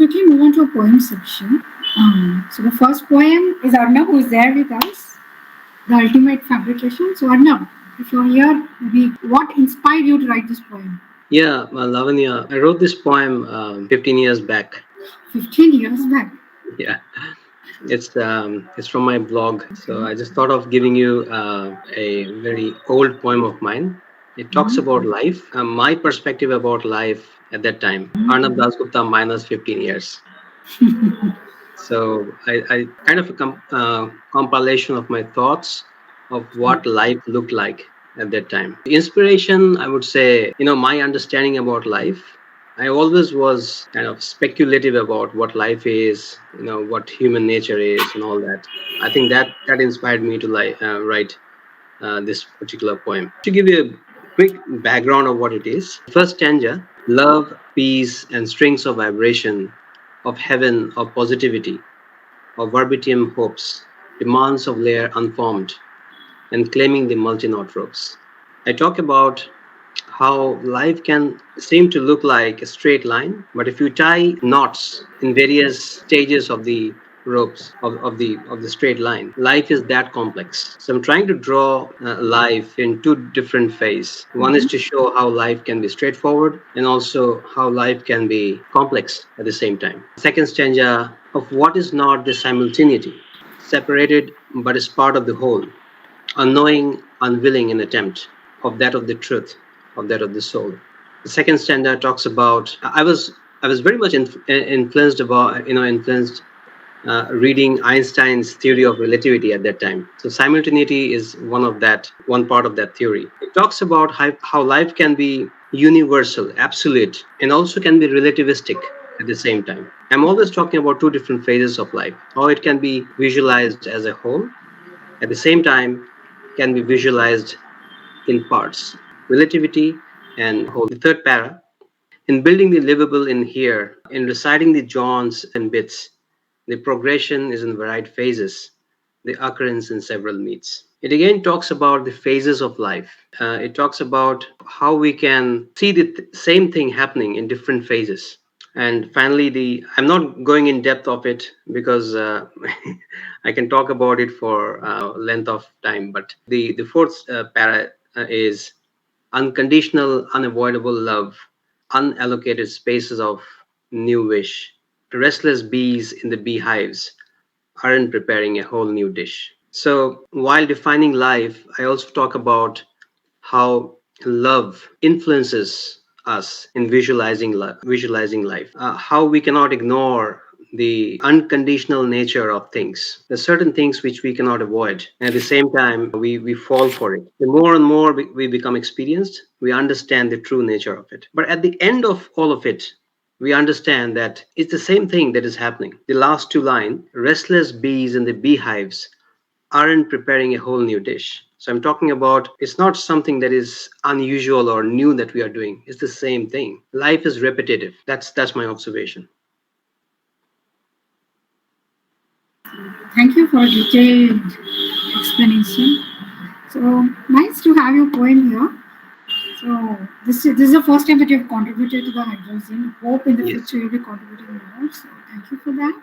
quickly move on to a poem section. So the first poem is Arnav, who is there with us, the ultimate fabrication. So Arnav, if you're here, maybe what inspired you to write this poem? Yeah, Lavanya, I wrote this poem 15 years back. 15 years back. Yeah, it's from my blog. So I just thought of giving you a very old poem of mine. It talks about life, my perspective about life at that time. Arnab Dasgupta minus 15 years. So I kind of a compilation of my thoughts of what life looked like at that time. The inspiration, I would say, my understanding about life. I always was kind of speculative about what life is, what human nature is, and all that. I think that inspired me to write this particular poem. To give you a quick background of what it is, first stanza: love, peace, and strings of vibration, of heaven, of positivity, of verbatim hopes, demands of layer unformed, and claiming the multi-knot ropes. I talk about how life can seem to look like a straight line, but if you tie knots in various stages of the ropes of the straight line, life is that complex. So I'm trying to draw life in two different phases. One is to show how life can be straightforward, and also how life can be complex at the same time. Second stanza: of what is not the simultaneity, separated but is part of the whole, unknowing, unwilling in attempt, of that of the truth, of that of the soul. The second stanza talks about I was very much influenced reading Einstein's theory of relativity at that time. So simultaneity is one part of that theory. It talks about how life can be universal, absolute, and also can be relativistic at the same time. I'm always talking about two different phases of life, how it can be visualized as a whole, at the same time can be visualized in parts, relativity and whole. The third para: in building the livable in here, in reciting the joins and bits, the progression is in varied phases, the occurrence in several meets. It again talks about the phases of life. It talks about how we can see the same thing happening in different phases. And finally, I'm not going in depth of it because I can talk about it for length of time. But the fourth para is unconditional, unavoidable love, unallocated spaces of new wish. Restless bees in the beehives aren't preparing a whole new dish. So while defining life, I also talk about how love influences us in visualizing life. How we cannot ignore the unconditional nature of things. There's certain things which we cannot avoid. And at the same time, we fall for it. The more and more we become experienced, we understand the true nature of it. But at the end of all of it, we understand that it's the same thing that is happening. The last two lines: restless bees in the beehives aren't preparing a whole new dish. So I'm talking about it's not something that is unusual or new that we are doing. It's the same thing. Life is repetitive. That's my observation. Thank you for a detailed explanation. So nice to have your poem here. So this is the first time that you have contributed to the hydrogen. Hope in the Yes. future you'll be contributing more. So thank you for that.